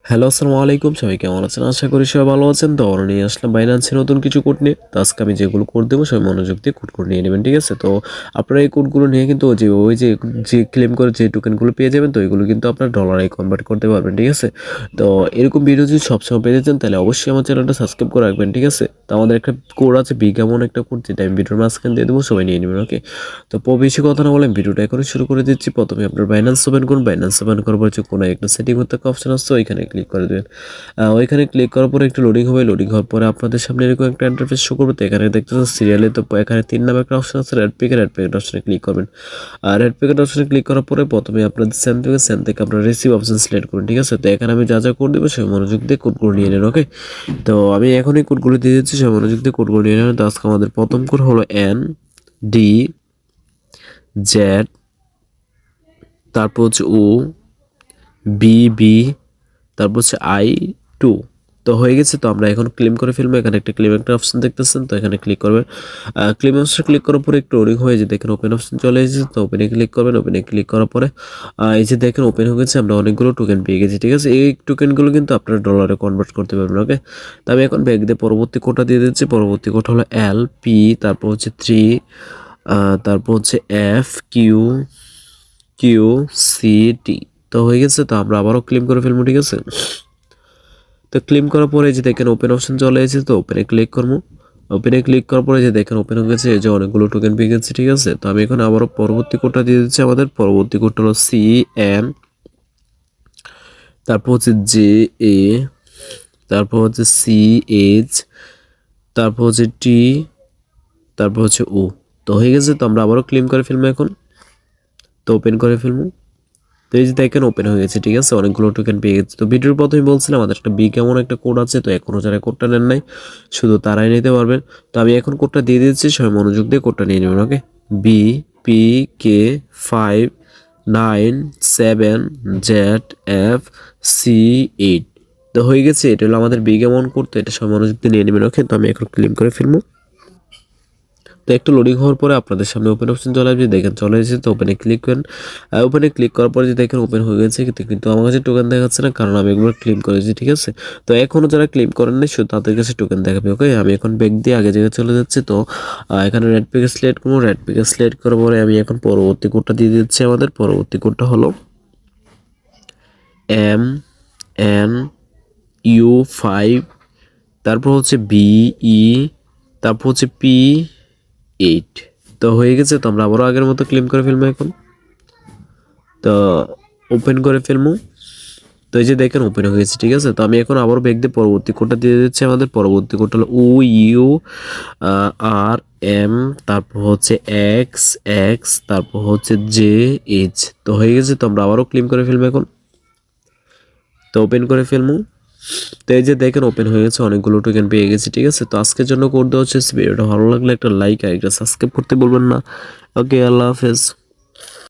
Hello, আসসালামু আলাইকুম। সবাই কেমন আছেন? আশা করি সবাই ভালো আছেন। তো আমরা নিয়ে আসলাম বাইন্যান্সের নতুন কিছু কোড নিয়ে। তো আজকে আমি যেগুলো কোড দেবো সবাই মনোযোগ দিয়ে কোডগুলো নিয়ে নেবেন, ঠিক আছে? তো আপনারা এই কোডগুলো নিয়ে কিন্তু ওই যে ক্লেম করে যে টোকেনগুলো পেয়ে যাবেন, তো এগুলো কিন্তু আপনার ডলারে কনভার্ট করতে পারবেন, ঠিক আছে? তো এরকম ভিডিও যদি সবসময় পেতে চান তাহলে অবশ্যই আমার চ্যানেলটা সাবস্ক্রাইব করে রাখবেন, ঠিক আছে? তো আমাদের একটা কোড আছে, বিগ এমন একটা কোড, যেটা আমি ভিডিওর মাঝখানে দিয়ে দেবো, সবাই নিয়ে নেবেন, ওকে? তো বেশি কথা না বলে ভিডিওটা এখনই শুরু করে দিচ্ছি। প্রথমে আপনার বাইন্যান্স ওপেন করুন। বাইন্যান্স ওপেন করার পর যে কোনো একটা সেটিং হতে অপশন আসছে, ওইখানে ক্লিক করে দেবেন। ওইখানে ক্লিক করার পরে একটু লোডিং হবে। লোডিং হওয়ার পরে আপনাদের সামনে এরকম একটা ইন্টারফেস শো করবে। তো এখানে দেখতেছেন সিরিয়ালে, তো এখানে 3 নামে একটা অপশন আছে, রেড প্যাকেট। রেড প্যাকেট অপশনে ক্লিক করবেন। আর রেড প্যাকেট অপশনে ক্লিক করার পরে প্রথমে আপনাদের সেন্ড থেকে আপনারা রিসিভ অপশন সিলেক্ট করুন, ঠিক আছে? তো এখানে আমি যা যা কোড দেবো সে মনোযোগ দিয়ে কোডগুলো নিয়ে নেন, ওকে? তো আমি এখনই কোডগুলো দিয়ে দিচ্ছি, সে মনোযোগ দিয়ে কোডগুলো নিয়ে নেন। তো আজকে আমাদের প্রথম কোড হলো NDZ, তারপর হচ্ছে OBB, তারপর হচ্ছে I2। তো হয়ে গেছে। তো আমরা এখন ক্লেম করে ফেলবো। এখানে একটা ক্লেম একটা অপশন দেখতেছেন, তো এখানে ক্লিক করবেন। ক্লেম অপশন ক্লিক করার পরে একটু লোডিং হয়ে যে দেখেন ওপেন অপশন চলে এসেছে। তো ওপেনে ক্লিক করবেন। ওপেনে ক্লিক করার পরে এই যে দেখেন ওপেন হয়ে গেছে। আমরা অনেকগুলো টোকেন পেয়ে গেছি, ঠিক আছে? এই টোকেনগুলো কিন্তু আপনারা ডলারে কনভার্ট করতে পারবেন, ওকে? তো আমি এখন ব্যাগ দিয়ে পরবর্তী কোডটা দিয়ে দিচ্ছি। পরবর্তী কোডটা হলো LP, তারপর হচ্ছে 3, তারপর হচ্ছে FQQCT। তো হয়ে গেছে। তো আমরা আবারও ক্লেম করে ফেলবো, ঠিক আছে? তো ক্লেম করার পরে যে দেখেন ওপেন অপশন চলে এসেছে, তো ওপেনে ক্লিক করবো। ওপেনে ক্লিক করার পরে যে দেখেন ওপেন হয়ে গেছে, এই যে অনেকগুলো টোকেন পেয়ে গেছে, ঠিক আছে? তো আমি এখন আবারও পরবর্তী কোডটা দিয়ে দিচ্ছি। আমাদের পরবর্তী কোডটা হলো CN, তারপর হচ্ছে JA, তারপর হচ্ছে CH, তারপর হচ্ছে T, তারপর হচ্ছে O। তো হয়ে গেছে। তো আমরা আবারও ক্লেম করে ফেলবো এখন। তো ওপেন করে ফেলবো। তো এই যে দেখেন ওপেন হয়ে গেছে, ঠিক আছে? অনেকগুলো টোকেন পেয়ে গেছে। তো ভিডিওর প্রথমে বলছিলাম আমাদের একটা বিগ এমন একটা কোড আছে। তো এখনো যারা কোডটা নেন নাই শুধু তারাই নিতে পারবেন। তো আমি এখন কোডটা দিয়ে দিচ্ছি, সবাই মনোযোগ দিয়ে কোডটা নিয়ে নেবেন, ওকে? BPK5997ZFC8। তো হয়ে গেছে। এটা হলো আমাদের বিগ এমন কোড। তো এটা সবাই মনোযোগ দিয়ে নিয়ে নেবেন, ওকে? তো আমি এখন ক্লেম করে ফেলবো। তো একটু লোডিং হওয়ার পরে আপনাদের সামনে ওপেন অপশন চলে আসবে, দেখেন চলে এসেছে। তো ওপেনে ক্লিক করেন। ওপেনে ক্লিক করার পরে যে দেখেন ওপেন হয়ে গেছে, কিন্তু আমার কাছে টোকেন দেখাচ্ছে না, কারণ আমি এগুলো ক্লেম করেছি, ঠিক আছে? তো এখনও যারা ক্লেম করেন নাই শুধু তাদের কাছে টোকেন দেখাবে, ওকে? আমি এখন ব্যাক দিয়ে আগে জায়গায় চলে যাচ্ছি। তো এখানে রেড প্যাকেজ সিলেক্ট করবো। রেড প্যাকেজ সিলেক্ট করার পরে আমি এখন পরবর্তী কোডটা দিয়ে দিচ্ছি। আমাদের পরবর্তী কোডটা হলো MNU5, তারপর হচ্ছে BE, তারপর হচ্ছে P8। তো হয়ে গেছে। তো আমরা আবারও আগের মতো ক্লেম করে ফেলবো এখন। তো ওপেন করে ফেলবো। তো এই যে দেখেন ওপেন হয়ে গেছে, ঠিক আছে? তো আমি এখন আবারও ব্যাক দিয়ে পরবর্তী কোডটা দিয়ে দিচ্ছি। আমাদের পরবর্তী কোডটা হলো OURM, তারপর হচ্ছে XX, তারপর হচ্ছে JH। তো হয়ে গেছে। তো আমরা আবারও ক্লেম করে ফেলবো এখন। তো ওপেন করে ফেলবো। তো এই যে দেখেন ওপেন হয়ে গেছে, অনেকগুলো টোকেন পেয়ে গেছি, ঠিক আছে? তো আজকের জন্য কোড দেওয়া হচ্ছে। ভিডিওটা ভালো লাগলে একটা লাইক আর একটা সাবস্ক্রাইব করতে বলবেন না, ওকে? আল্লাহ হাফেজ।